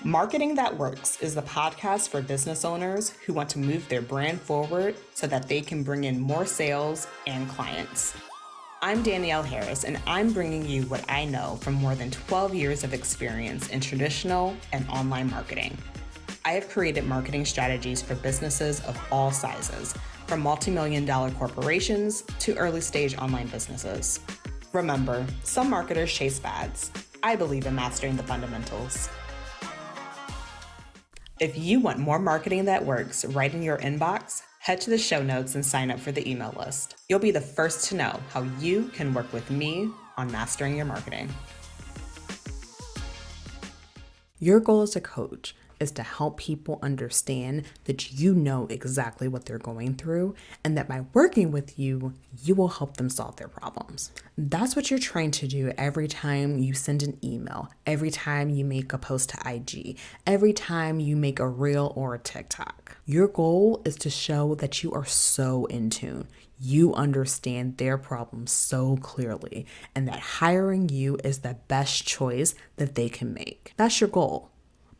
Marketing That Works is the podcast for business owners who want to move their brand forward so that they can bring in more sales and clients. I'm Danielle Harris, and I'm bringing you what I know from more than 12 years of experience in traditional and online marketing. I have created marketing strategies for businesses of all sizes, from multi-million-dollar corporations to early-stage online businesses. Remember, some marketers chase fads. I believe in mastering the fundamentals. If you want more marketing that works right in your inbox, head to the show notes and sign up for the email list. You'll be the first to know how you can work with me on mastering your marketing. Your goal as a coach is to help people understand that you know exactly what they're going through and that by working with you, you will help them solve their problems. That's what you're trying to do every time you send an email, every time you make a post to IG, every time you make a reel or a TikTok. Your goal is to show that you are so in tune. You understand their problems so clearly and that hiring you is the best choice that they can make. That's your goal.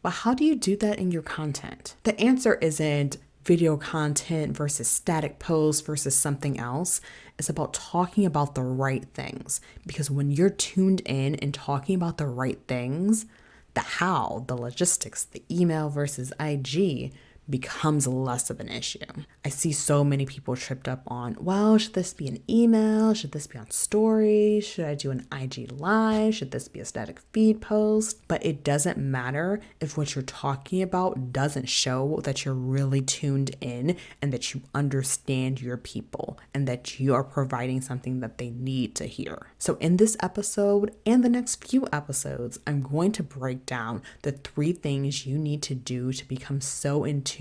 But how do you do that in your content? The answer isn't video content versus static posts versus something else. It's about talking about the right things. Because when you're tuned in and talking about the right things, the how, the logistics, the email versus IG becomes less of an issue. I see so many people tripped up on, well, should this be an email? Should this be on stories? Should I do an IG live? Should this be a static feed post? But it doesn't matter if what you're talking about doesn't show that you're really tuned in and that you understand your people and that you are providing something that they need to hear. So in this episode and the next few episodes, I'm going to break down the 3 things you need to do to become so in tune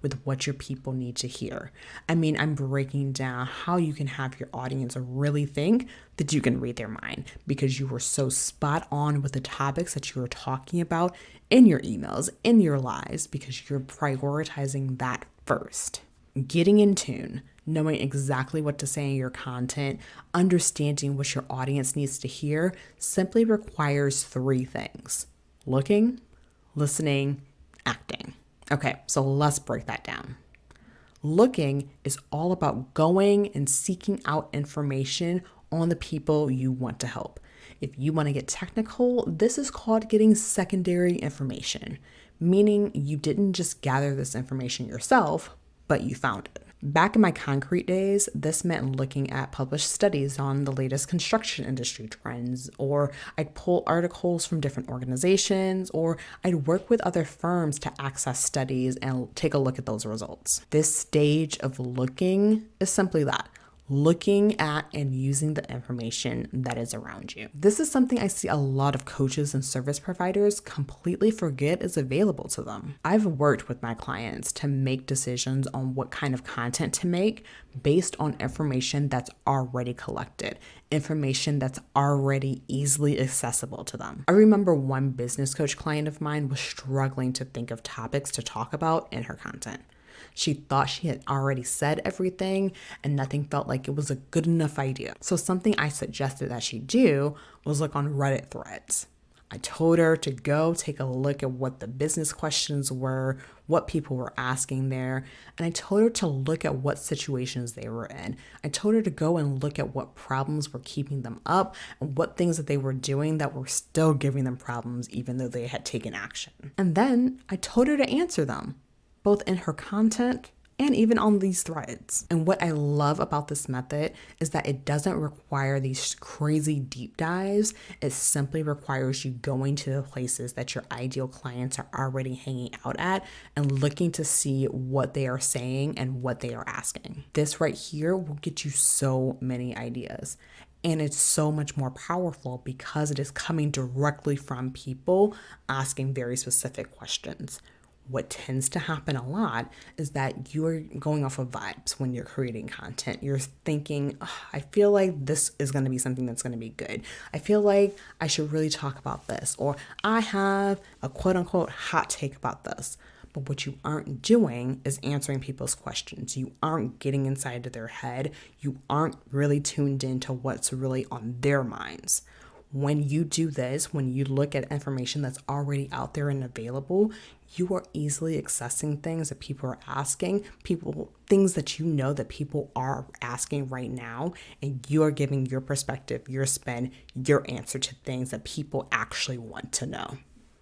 with what your people need to hear. I'm breaking down how you can have your audience really think that you can read their mind because you were so spot on with the topics that you were talking about in your emails, in your lives, because you're prioritizing that first. Getting in tune, knowing exactly what to say in your content, understanding what your audience needs to hear simply requires 3 things: looking, listening, acting. Okay, so let's break that down. Looking is all about going and seeking out information on the people you want to help. If you want to get technical, this is called getting secondary information, meaning you didn't just gather this information yourself, but you found it. Back in my concrete days, this meant looking at published studies on the latest construction industry trends, or I'd pull articles from different organizations, or I'd work with other firms to access studies and take a look at those results. This stage of looking is simply that. Looking at and using the information that is around you. This is something I see a lot of coaches and service providers completely forget is available to them. I've worked with my clients to make decisions on what kind of content to make based on information that's already collected, information that's already easily accessible to them. I remember one business coach client of mine was struggling to think of topics to talk about in her content. She thought she had already said everything and nothing felt like it was a good enough idea. So something I suggested that she do was look on Reddit threads. I told her to go take a look at what the business questions were, what people were asking there, and I told her to look at what situations they were in. I told her to go and look at what problems were keeping them up and what things that they were doing that were still giving them problems even though they had taken action. And then I told her to answer them, both in her content and even on these threads. And what I love about this method is that it doesn't require these crazy deep dives. It simply requires you going to the places that your ideal clients are already hanging out at and looking to see what they are saying and what they are asking. This right here will get you so many ideas. And it's so much more powerful because it is coming directly from people asking very specific questions. What tends to happen a lot is that you're going off of vibes when you're creating content. You're thinking, I feel like this is going to be something that's going to be good. I feel like I should really talk about this, or I have a quote unquote hot take about this. But what you aren't doing is answering people's questions. You aren't getting inside of their head. You aren't really tuned into what's really on their minds. when you do this, when you look at information that's already out there and available, you are easily accessing things that people are asking, things that you know that people are asking right now, and you are giving your perspective, your spin, your answer to things that people actually want to know.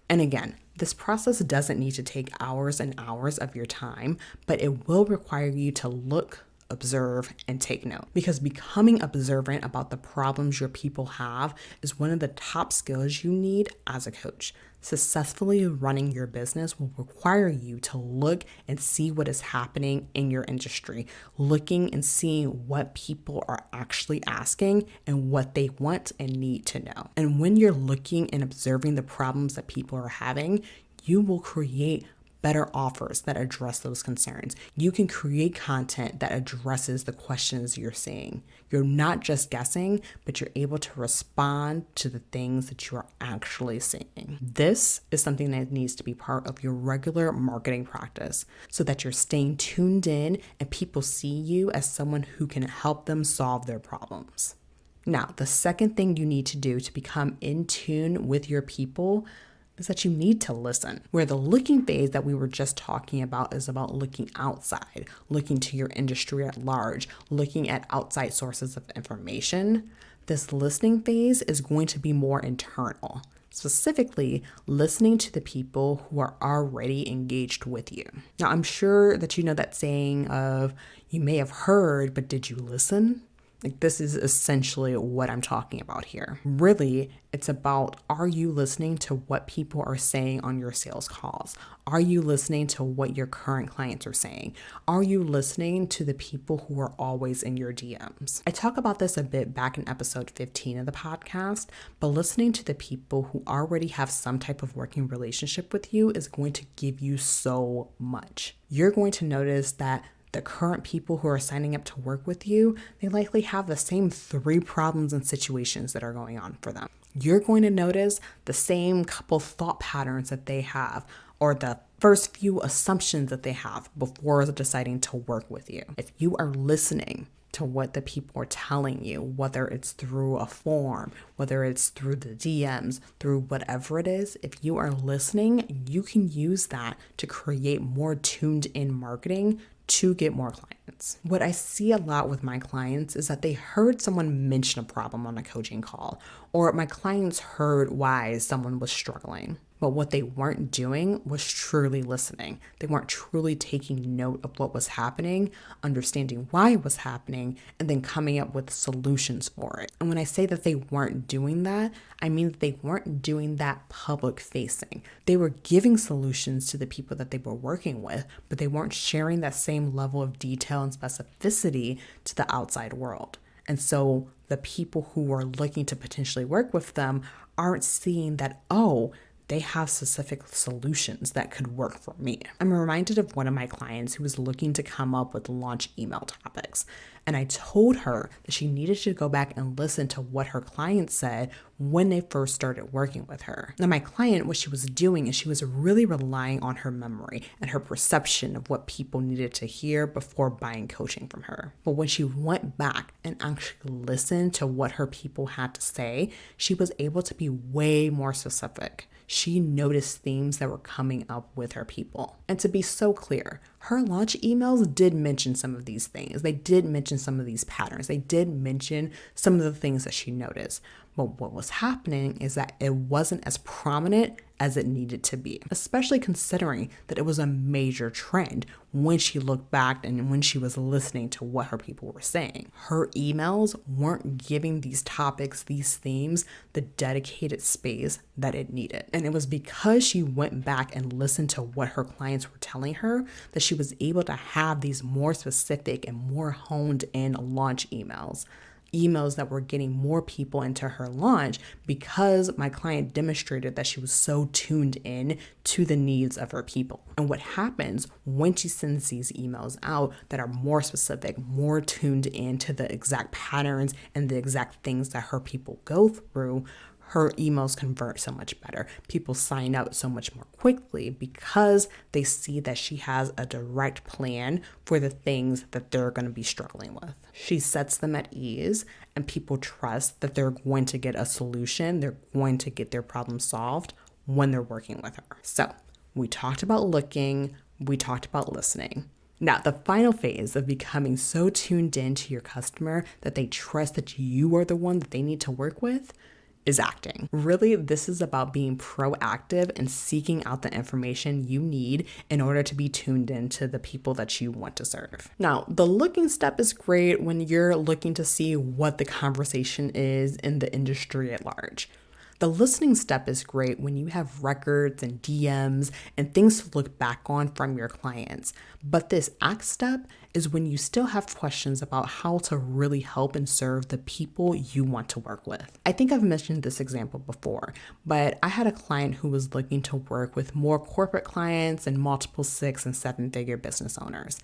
And again, this process doesn't need to take hours and hours of your time, but it will require you to look, observe, and take note. Because becoming observant about the problems your people have is one of the top skills you need as a coach. Successfully running your business will require you to look and see what is happening in your industry, looking and seeing what people are actually asking and what they want and need to know. And when you're looking and observing the problems that people are having, you will create better offers that address those concerns. You can create content that addresses the questions you're seeing. You're not just guessing, but you're able to respond to the things that you are actually seeing. This is something that needs to be part of your regular marketing practice so that you're staying tuned in and people see you as someone who can help them solve their problems. Now, the second thing you need to do to become in tune with your people is that you need to listen. Where the looking phase that we were just talking about is about looking outside, looking to your industry at large, looking at outside sources of information. This listening phase is going to be more internal, specifically listening to the people who are already engaged with you. Now, I'm sure that you know that saying of, you may have heard, but did you listen? This is essentially what I'm talking about here. Really, it's about, are you listening to what people are saying on your sales calls? Are you listening to what your current clients are saying? Are you listening to the people who are always in your DMs? I talk about this a bit back in episode 15 of the podcast, but listening to the people who already have some type of working relationship with you is going to give you so much. You're going to notice that the current people who are signing up to work with you, they likely have the same 3 problems and situations that are going on for them. You're going to notice the same couple thought patterns that they have, or the first few assumptions that they have before deciding to work with you. If you are listening to what the people are telling you, whether it's through a form, whether it's through the DMs, through whatever it is, if you are listening, you can use that to create more tuned in marketing to get more clients. What I see a lot with my clients is that they heard someone mention a problem on a coaching call, or my clients heard why someone was struggling. But what they weren't doing was truly listening. They weren't truly taking note of what was happening, understanding why it was happening, and then coming up with solutions for it. And when I say that they weren't doing that, I mean that they weren't doing that public facing. They were giving solutions to the people that they were working with, but they weren't sharing that same level of detail and specificity to the outside world. And so the people who are looking to potentially work with them aren't seeing that, oh, they have specific solutions that could work for me. I'm reminded of one of my clients who was looking to come up with launch email topics. And I told her that she needed to go back and listen to what her clients said when they first started working with her. Now, my client, what she was doing is she was really relying on her memory and her perception of what people needed to hear before buying coaching from her. But when she went back and actually listened to what her people had to say, she was able to be way more specific. She noticed themes that were coming up with her people. And to be so clear, her launch emails did mention some of these things. They did mention some of these patterns. They did mention some of the things that she noticed. But what was happening is that it wasn't as prominent as it needed to be, especially considering that it was a major trend when she looked back and when she was listening to what her people were saying. Her emails weren't giving these topics, these themes, the dedicated space that it needed. And it was because she went back and listened to what her clients were telling her that she was able to have these more specific and more honed in launch emails that were getting more people into her launch because my client demonstrated that she was so tuned in to the needs of her people. And what happens when she sends these emails out that are more specific, more tuned in to the exact patterns and the exact things that her people go through, her emails convert so much better. People sign up so much more quickly because they see that she has a direct plan for the things that they're going to be struggling with. She sets them at ease, and people trust that they're going to get a solution, they're going to get their problem solved when they're working with her. So we talked about looking, we talked about listening. Now, the final phase of becoming so tuned in to your customer that they trust that you are the one that they need to work with is acting. Really, this is about being proactive and seeking out the information you need in order to be tuned into the people that you want to serve. Now, the looking step is great when you're looking to see what the conversation is in the industry at large. The listening step is great when you have records and DMs and things to look back on from your clients. But this act step is when you still have questions about how to really help and serve the people you want to work with. I think I've mentioned this example before, but I had a client who was looking to work with more corporate clients and multiple 6- and 7-figure business owners.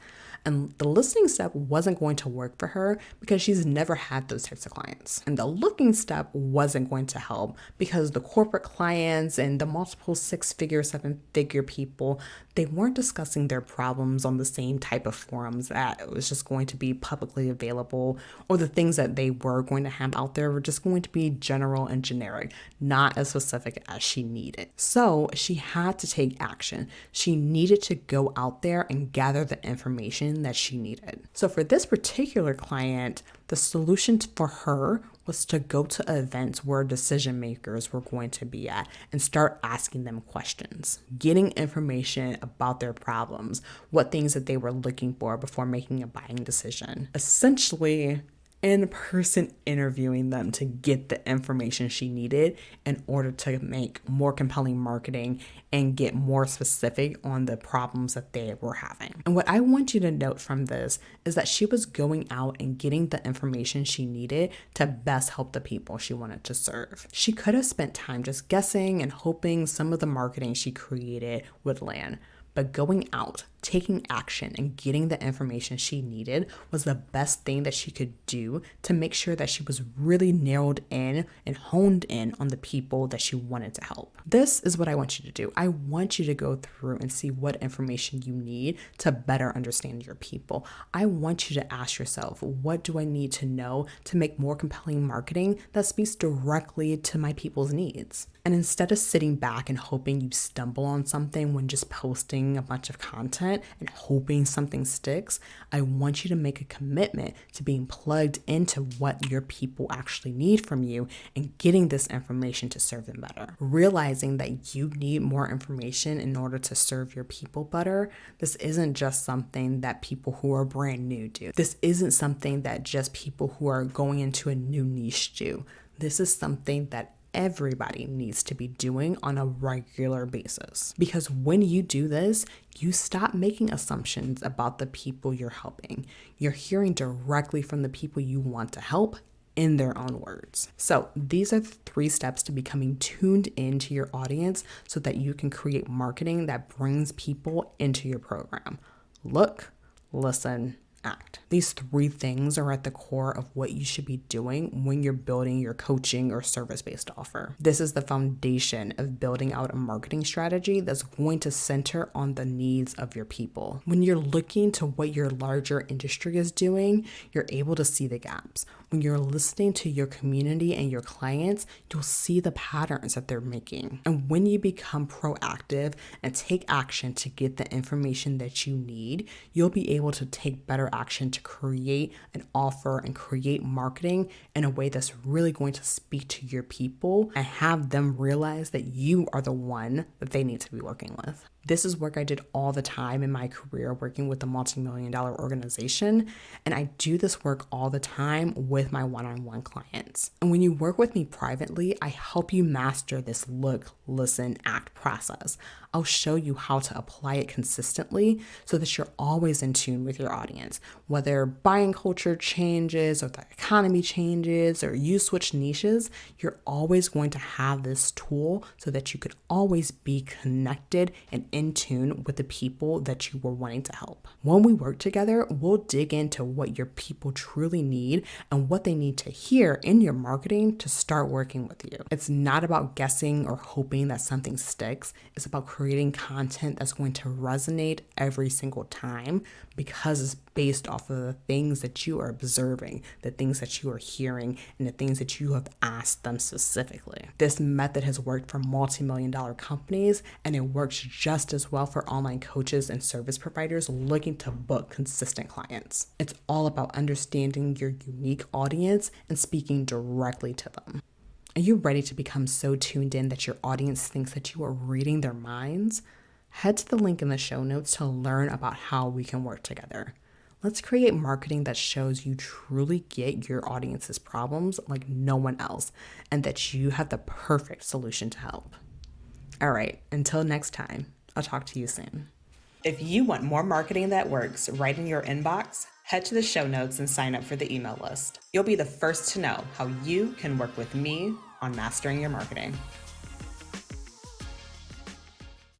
And the listening step wasn't going to work for her because she's never had those types of clients. And the looking step wasn't going to help because the corporate clients and the multiple 6-figure, 7-figure people, they weren't discussing their problems on the same type of forums that it was just going to be publicly available, or the things that they were going to have out there were just going to be general and generic, not as specific as she needed. So she had to take action. She needed to go out there and gather the information that she needed. So for this particular client, the solution for her was to go to events where decision makers were going to be at and start asking them questions, getting information about their problems, what things that they were looking for before making a buying decision. Essentially, in-person interviewing them to get the information she needed in order to make more compelling marketing and get more specific on the problems that they were having. And what I want you to note from this is that she was going out and getting the information she needed to best help the people she wanted to serve. She could have spent time just guessing and hoping some of the marketing she created would land. But going out, taking action, and getting the information she needed was the best thing that she could do to make sure that she was really narrowed in and honed in on the people that she wanted to help. This is what I want you to do. I want you to go through and see what information you need to better understand your people. I want you to ask yourself, what do I need to know to make more compelling marketing that speaks directly to my people's needs? And instead of sitting back and hoping you stumble on something when just posting a bunch of content and hoping something sticks, I want you to make a commitment to being plugged into what your people actually need from you and getting this information to serve them better. Realizing that you need more information in order to serve your people better, this isn't just something that people who are brand new do. This isn't something that just people who are going into a new niche do. This is something that everybody needs to be doing on a regular basis. Because when you do this, you stop making assumptions about the people you're helping. You're hearing directly from the people you want to help in their own words. So these are the 3 steps to becoming tuned into your audience so that you can create marketing that brings people into your program. Look, listen, act. These 3 things are at the core of what you should be doing when you're building your coaching or service-based offer. This is the foundation of building out a marketing strategy that's going to center on the needs of your people. When you're looking to what your larger industry is doing, you're able to see the gaps. When you're listening to your community and your clients, you'll see the patterns that they're making. And when you become proactive and take action to get the information that you need, you'll be able to take better action to create an offer and create marketing in a way that's really going to speak to your people and have them realize that you are the one that they need to be working with. This is work I did all the time in my career working with a multi-million-dollar organization, and I do this work all the time with my one-on-one clients. And when you work with me privately, I help you master this look, listen, act process. I'll show you how to apply it consistently so that you're always in tune with your audience. Whether buying culture changes or the economy changes or you switch niches, you're always going to have this tool so that you could always be connected and in tune with the people that you were wanting to help. When we work together, we'll dig into what your people truly need and what what they need to hear in your marketing to start working with you. It's not about guessing or hoping that something sticks. It's about creating content that's going to resonate every single time because it's based off of the things that you are observing, the things that you are hearing, and the things that you have asked them specifically. This method has worked for multi-million-dollar companies, and it works just as well for online coaches and service providers looking to book consistent clients. It's all about understanding your unique audience and speaking directly to them. Are you ready to become so tuned in that your audience thinks that you are reading their minds? Head to the link in the show notes to learn about how we can work together. Let's create marketing that shows you truly get your audience's problems like no one else, and that you have the perfect solution to help. All right, until next time, I'll talk to you soon. If you want more marketing that works right in your inbox, head to the show notes and sign up for the email list. You'll be the first to know how you can work with me on mastering your marketing.